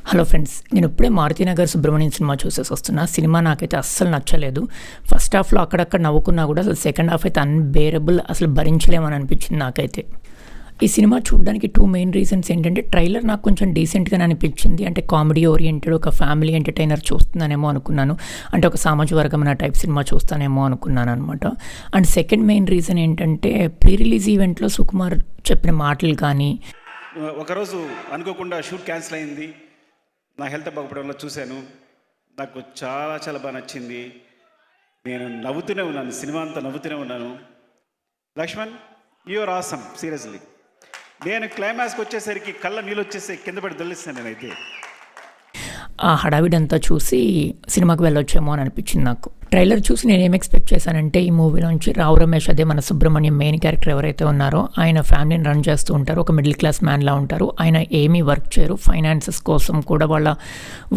Hello friends, నేను ఇప్పుడే Maruthi Nagar Subrahmanyam cinema చూసేసి వస్తున్నా. సినిమా నాకైతే అస్సలు నచ్చలేదు. ఫస్ట్ హాఫ్లో అక్కడక్కడ నవ్వుకున్నా కూడా అసలు సెకండ్ హాఫ్ అయితే అన్బేరబుల్, అసలు భరించలేమని అనిపించింది నాకైతే. ఈ సినిమా చూడడానికి 2 మెయిన్ రీజన్స్ ఏంటంటే, ట్రైలర్ నాకు కొంచెం డీసెంట్గానే అనిపించింది. అంటే కామెడీ ఓరియంటెడ్, ఒక ఫ్యామిలీ ఎంటర్టైనర్ చూస్తున్నానేమో అనుకున్నాను. అంటే ఒక సామాజిక వర్గమైన టైప్ సినిమా చూస్తానేమో అనుకున్నాను అనమాట. అండ్ సెకండ్ మెయిన్ రీజన్ ఏంటంటే, ప్రీ రిలీజ్ ఈవెంట్లో సుకుమార్ చెప్పిన మాటలు కానీ, ఒకరోజు అనుకోకుండా షూట్ క్యాన్సిల్ అయింది, నా హెల్త్ బాగుపడంలో చూశాను. నాకు చాలా చాలా బాగా నచ్చింది. నేను నవ్వుతూనే ఉన్నాను, సినిమా అంతా నవ్వుతూనే ఉన్నాను. Lakshman, you are awesome, seriously. నేను క్లైమాక్స్కి వచ్చేసరికి కళ్ళ నీళ్ళు వచ్చేసి కింద పడి దొల్లిస్తాను నేనైతే. ఆ హడావిడంతా చూసి సినిమాకి వెళ్ళొచ్చేమో అని అనిపించింది నాకు. ట్రైలర్ చూసి నేను ఏం ఎక్స్పెక్ట్ చేశానంటే, ఈ మూవీలోంచి రావు రమేష్, అదే మన సుబ్రహ్మణ్యం మెయిన్ క్యారెక్టర్ ఎవరైతే ఉన్నారో, ఆయన ఫ్యామిలీని రన్ చేస్తూ ఉంటారు. ఒక మిడిల్ క్లాస్ మ్యాన్లా ఉంటారు. ఆయన ఏమీ వర్క్ చేయరు. ఫైనాన్సెస్ కోసం కూడా వాళ్ళ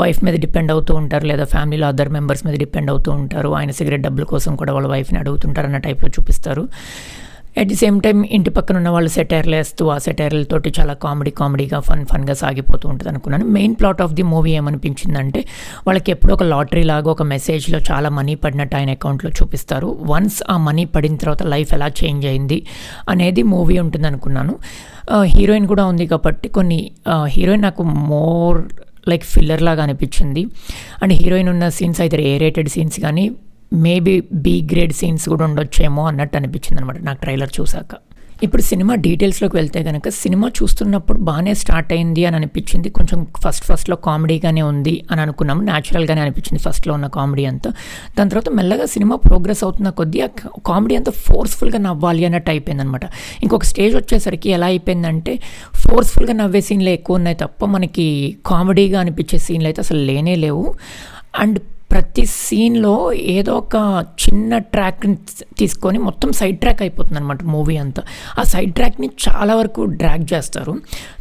వైఫ్ మీద డిపెండ్ అవుతూ ఉంటారు, లేదా ఫ్యామిలీలో అదర్ మెంబర్స్ మీద డిపెండ్ అవుతూ ఉంటారు. ఆయన సిగరెట్ డబ్బుల కోసం కూడా వాళ్ళ వైఫ్ని అడుగుతుంటారు అన్న టైప్లో చూపిస్తారు. అట్ ది సేమ్ టైం ఇంటి పక్కన ఉన్న వాళ్ళు సెటైర్లు వేస్తూ, ఆ సెటైర్లతోటి చాలా కామెడీగా ఫన్గా సాగిపోతూ ఉంటుంది అనుకున్నాను. Main plot of the movie ఏమనిపించిందంటే, వాళ్ళకి ఎప్పుడో ఒక లాటరీ లాగా ఒక మెసేజ్లో చాలా మనీ పడినట్టు ఆయన అకౌంట్లో చూపిస్తారు. వన్స్ ఆ మనీ పడిన తర్వాత లైఫ్ ఎలా చేంజ్ అయింది అనేది మూవీ ఉంటుంది అనుకున్నాను. హీరోయిన్ కూడా ఉంది కాబట్టి హీరోయిన్ నాకు మోర్ లైక్ ఫిల్లర్ లాగా అనిపించింది. అండ్ హీరోయిన్ ఉన్న సీన్స్ అయితే ఏ రేటెడ్ సీన్స్ కానీ, మేబీ బీ గ్రేడ్ సీన్స్ కూడా ఉండొచ్చేమో అన్నట్టు అనిపించింది అనమాట నాకు ట్రైలర్ చూసాక. ఇప్పుడు సినిమా డీటెయిల్స్లోకి వెళ్తే కనుక, సినిమా చూస్తున్నప్పుడు బాగానే స్టార్ట్ అయింది అని అనిపించింది. కొంచెం ఫస్ట్లో కామెడీగానే ఉంది అని అనుకున్నాము, న్యాచురల్గానే అనిపించింది ఫస్ట్లో ఉన్న కామెడీ అంతా. దాని తర్వాత మెల్లగా సినిమా ప్రోగ్రెస్ అవుతున్న కొద్దీ ఆ కామెడీ అంతా ఫోర్స్ఫుల్గా నవ్వాలి అన్నట్టు అయిపోయింది అనమాట. ఇంకొక స్టేజ్ వచ్చేసరికి ఎలా అయిపోయిందంటే, ఫోర్స్ఫుల్గా నవ్వే సీన్లు ఎక్కువ ఉన్నాయి తప్ప మనకి కామెడీగా అనిపించే సీన్లు అయితే అసలు లేనే లేవు. అండ్ ప్రతి సీన్లో ఏదో ఒక చిన్న ట్రాక్ని తీసుకొని మొత్తం సైడ్ ట్రాక్ అయిపోతుంది అనమాట మూవీ అంతా. ఆ సైడ్ ట్రాక్ని చాలా వరకు డ్రాగ్ చేస్తారు.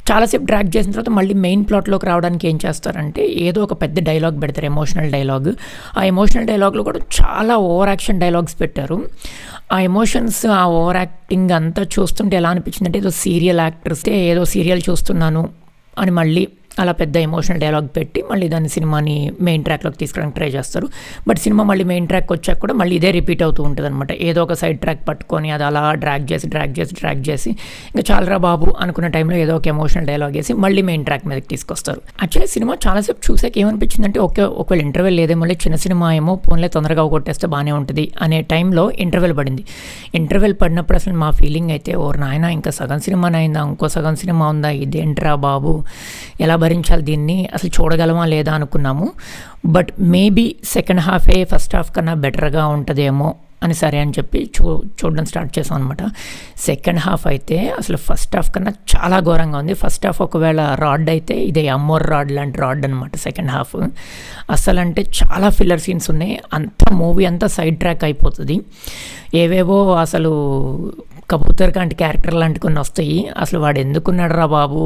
చాలాసేపు డ్రాగ్ చేసిన తర్వాత మళ్ళీ మెయిన్ ప్లాట్లోకి రావడానికి ఏం చేస్తారంటే, ఏదో ఒక పెద్ద డైలాగ్ పెడతారు, ఎమోషనల్ డైలాగ్. ఆ ఎమోషనల్ డైలాగ్లో కూడా చాలా ఓవర్ యాక్షన్ డైలాగ్స్ పెట్టారు. ఆ ఎమోషన్స్, ఆ ఓవర్ యాక్టింగ్ అంతా చూస్తుంటే ఎలా అనిపించింది అంటే, ఏదో సీరియల్ యాక్టర్స్ ఏదో సీరియల్ చూస్తున్నాను అని మళ్ళీ అలా పెద్ద ఎమోషనల్ డైలాగ్ పెట్టి మళ్ళీ దాన్ని సినిమాని మెయిన్ ట్రాక్లోకి తీసుకురావడానికి ట్రై చేస్తారు. బట్ సినిమా మళ్ళీ మెయిన్ ట్రాక్ వచ్చాక కూడా మళ్ళీ ఇదే రిపీట్ అవుతూ ఉంటుంది అనమాట. ఏదో ఒక సైడ్ ట్రాక్ పట్టుకొని అది అలా డ్రాగ్ చేసి ఇంకా చాలరా బాబు అనుకున్న టైంలో ఏదో ఒక ఎమోషనల్ డైలాగ్ వేసి మళ్ళీ మెయిన్ ట్రాక్ మీదకి తీసుకొస్తారు. యాక్చువల్లీ సినిమా చాలాసేపు చూసాక ఏమనిపించింది అంటే, ఒకవేళ ఇంటర్వెల్ లేదేమో, చిన్న సినిమా ఏమో పోన్లే తొందరగా కొట్టేస్తే బాగానే ఉంటుంది అనే టైంలో ఇంటర్వెల్ పడింది. ఇంటర్వెల్ పడినప్పుడు అసలు మా ఫీలింగ్ అయితే, ఓర్ నాయన ఇంకా సగం సినిమానే అయిందా, ఇంకో సగం సినిమా ఉందా, ఇదేంట్రా బాబు, ఎలా భరించాలి దీన్ని, అసలు చూడగలమా లేదా అనుకున్నాము. బట్ మేబీ సెకండ్ హాఫే ఫస్ట్ హాఫ్ కన్నా బెటర్గా ఉంటుందేమో అని సరే అని చెప్పి చూడడం స్టార్ట్ చేసాం అనమాట. సెకండ్ హాఫ్ అయితే అసలు ఫస్ట్ హాఫ్ కన్నా చాలా ఘోరంగా ఉంది. ఫస్ట్ హాఫ్ ఒకవేళ రాడ్ అయితే ఇదే అమ్మోర్ రాడ్ లాంటి రాడ్ అనమాట సెకండ్ హాఫ్. అసలు అంటే చాలా ఫిల్లర్ సీన్స్ ఉన్నాయి. మూవీ అంతా సైడ్ ట్రాక్ అయిపోతుంది. ఏవేవో అసలు కబూతర్ కాంటి క్యారెక్టర్ లాంటి కొన్ని వస్తాయి. అసలు వాడు ఎందుకున్నాడు రా బాబు,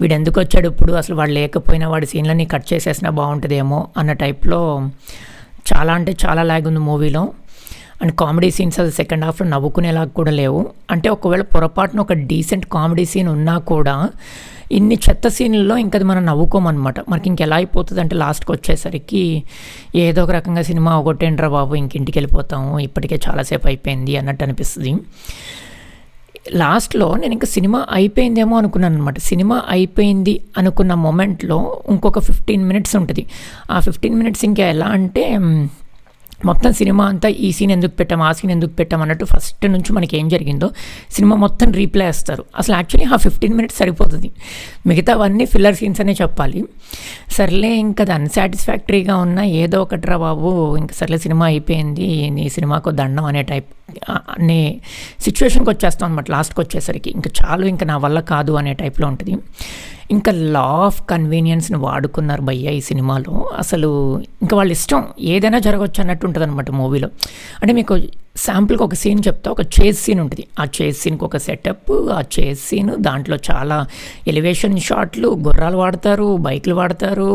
వీడు ఎందుకు వచ్చాడు ఇప్పుడు, అసలు వాడు లేకపోయినా వాడి సీన్లన్నీ కట్ చేసేసినా బాగుంటుందేమో అన్న టైప్లో చాలా అంటే చాలా లాగ్ ఉంది మూవీలో. అండ్ కామెడీ సీన్స్ అది సెకండ్ హాఫ్లో నవ్వుకునేలాగా కూడా లేవు. అంటే ఒకవేళ పొరపాటున ఒక డీసెంట్ కామెడీ సీన్ ఉన్నా కూడా ఇన్ని చెత్త సీన్లలో ఇంకా అది మనం నవ్వుకోమన్నమాట. మనకి ఇంకెలా అయిపోతుంది అంటే, లాస్ట్కి వచ్చేసరికి ఏదో ఒక రకంగా సినిమా ఒకటేంట్రా బాబు, ఇంటికి వెళ్ళిపోతాము, ఇప్పటికే చాలాసేపు అయిపోయింది అన్నట్టు అనిపిస్తుంది. లాస్ట్లో నేను ఇంకా సినిమా అయిపోయిందేమో అనుకున్నాను అనమాట. సినిమా అయిపోయింది అనుకున్న మొమెంట్లో ఇంకొక 15 minutes ఉంటుంది. ఆ 15 minutes ఇంకా ఎలా అంటే, మొత్తం సినిమా అంతా ఈ సీన్ ఎందుకు పెట్టాం, ఆ సీన్ ఎందుకు పెట్టాం అన్నట్టు ఫస్ట్ నుంచి మనకి ఏం జరిగిందో సినిమా మొత్తం రీప్లే చేస్తారు. అసలు యాక్చువల్లీ ఆ 15 minutes సరిపోతుంది, మిగతావన్నీ ఫిల్లర్ సీన్స్ అనే చెప్పాలి. సర్లే ఇంకా అది అన్సాటిస్ఫాక్టరీగా ఉన్న ఏదో ఒకటిరా బాబు, ఇంకా సర్లే సినిమా అయిపోయింది, నీ సినిమాకు దండం అనే టైప్ అనే సిచ్యువేషన్కి వచ్చేస్తాం అనమాట. లాస్ట్కి వచ్చేసరికి ఇంకా చాలు, ఇంకా నా వల్ల కాదు అనే టైప్లో ఉంటుంది. ఇంకా లా ఆఫ్ కన్వీనియన్స్ని వాడుకున్నారు భయ్య ఈ సినిమాలో. అసలు ఇంకా వాళ్ళ ఇష్టం, ఏదైనా జరగవచ్చు అన్నట్టు ఉంటుంది అనమాట మూవీలో. అంటే మీకు శాంపుల్కి ఒక సీన్ చెప్తా, ఒక చేజ్ సీన్ ఉంటుంది. ఆ చేజ్ సీన్కి ఒక సెటప్, ఆ చేజ్ సీన్ దాంట్లో చాలా ఎలివేషన్ షాట్లు, గుర్రాలు వాడతారు, బైకులు వాడతారు,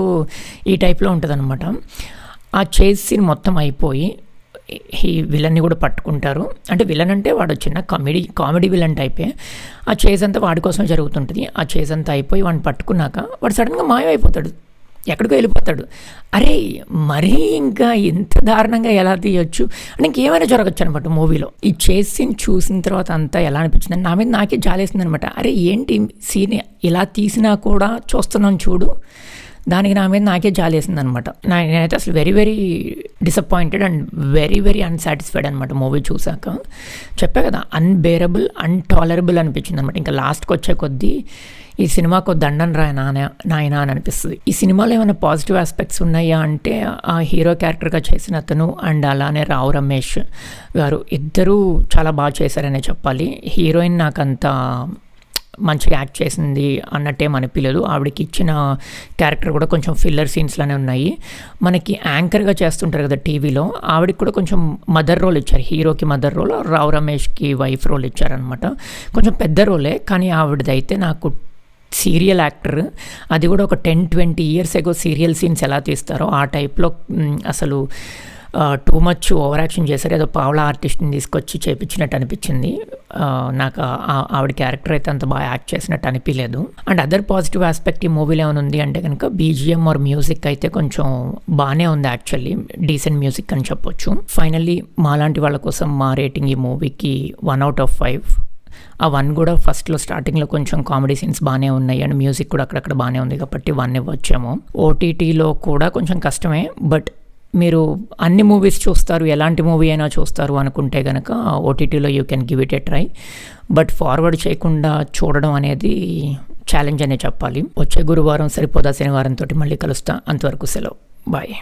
ఈ టైప్లో ఉంటుంది అనమాట. ఆ చేజ్ సీన్ మొత్తం అయిపోయి ఈ విలన్ని కూడా పట్టుకుంటారు. అంటే విలన్ అంటే వాడు చిన్న కామెడీ విలన్ టైపే. ఆ చేజ్ అంతా వాడి కోసమే జరుగుతుంటుంది. ఆ చేజ్ అంతా అయిపోయి వాడిని పట్టుకున్నాక వాడు సడన్గా మాయమైపోతాడు. ఎక్కడికో వెళ్ళిపోతాడు. అరే మరీ ఇంకా ఇంత దారుణంగా ఎలా తీయొచ్చు అంటే ఇంకేమైనా జరగచ్చు అనమాట మూవీలో. ఈ చేస్ సీన్ చూసిన తర్వాత అంతా ఎలా అనిపించింది నా మీద నాకే జాలేసింది అనమాట. అరే ఏంటి సీన్ ఇలా తీసినా కూడా చూస్తున్నాను చూడు, దానికి నా మీద నాకే జాలేసింది అనమాట. నేనైతే అసలు very very disappointed and very very unsatisfied అనమాట మూవీ చూసాక. చెప్పా కదా, అన్బేరబుల్ అన్టాలరబుల్ అనిపించింది అనమాట. ఇంకా లాస్ట్కి వచ్చే కొద్దీ ఈ సినిమాకు దండం రా నాయన అని అనిపిస్తుంది. ఈ సినిమాలో ఏమైనా పాజిటివ్ ఆస్పెక్ట్స్ ఉన్నాయా అంటే ఆ హీరో క్యారెక్టర్గా చేసిన అతను అండ్ అలానే రావు రమేష్ గారు ఇద్దరూ చాలా బాగా చేశారనే చెప్పాలి. హీరోయిన్ నాకంత మంచిగా యాక్ట్ చేసింది అన్నట్టేం అనిపించలేదు. ఆవిడకి ఇచ్చిన క్యారెక్టర్ కూడా కొంచెం ఫిల్లర్ సీన్స్లోనే ఉన్నాయి. మనకి యాంకర్గా చేస్తుంటారు కదా టీవీలో, ఆవిడకి కూడా కొంచెం మదర్ రోల్ ఇచ్చారు. హీరోకి మదర్ రోల్, రావు రమేష్కి వైఫ్ రోల్ ఇచ్చారనమాట. కొంచెం పెద్ద రోలే, కానీ ఆవిడదైతే నాకు సీరియల్ యాక్టర్, అది కూడా ఒక 10-20 years ఎగో సీరియల్ సీన్స్ ఎలా తీస్తారో ఆ టైప్లో అసలు టూ మచ్ ఓవర్ యాక్షన్ చేశారు. ఏదో పావలా ఆర్టిస్ట్ని తీసుకొచ్చి చేపించినట్టు అనిపించింది. నాకు ఆవిడ క్యారెక్టర్ అయితే అంత బాగా యాక్ట్ చేసినట్టు అనిపించలేదు. అండ్ అదర్ పాజిటివ్ ఆస్పెక్ట్ ఈ మూవీలో ఏమైనా ఉంది అంటే కనుక బీజిఎం ఆర్ మ్యూజిక్ అయితే కొంచెం బాగానే ఉంది. యాక్చువల్లీ డీసెంట్ మ్యూజిక్ అని చెప్పొచ్చు. ఫైనల్లీ మాలాంటి వాళ్ళ కోసం మా రేటింగ్ ఈ మూవీకి 1 out of 5. ఆ 1 కూడా ఫస్ట్లో స్టార్టింగ్లో కొంచెం కామెడీ సీన్స్ బాగానే ఉన్నాయి అండ్ మ్యూజిక్ కూడా అక్కడక్కడ బాగానే ఉంది కాబట్టి 1 ఇవ్వచ్చేమో. ఓటీటీలో కూడా కొంచెం కష్టమే, బట్ మీరు అన్ని మూవీస్ చూస్తారు, ఎలాంటి మూవీ అయినా చూస్తారు అనుకుంటే కనుక ఓటీటీలో you can give it A try. But forward చేయకుండా చూడడం అనేది ఛాలెంజ్ అనే చెప్పాలి. వచ్చే గురువారం సరిపోదా శనివారంతో మళ్ళీ కలుస్తా. అంతవరకు సెలవు, బాయ్.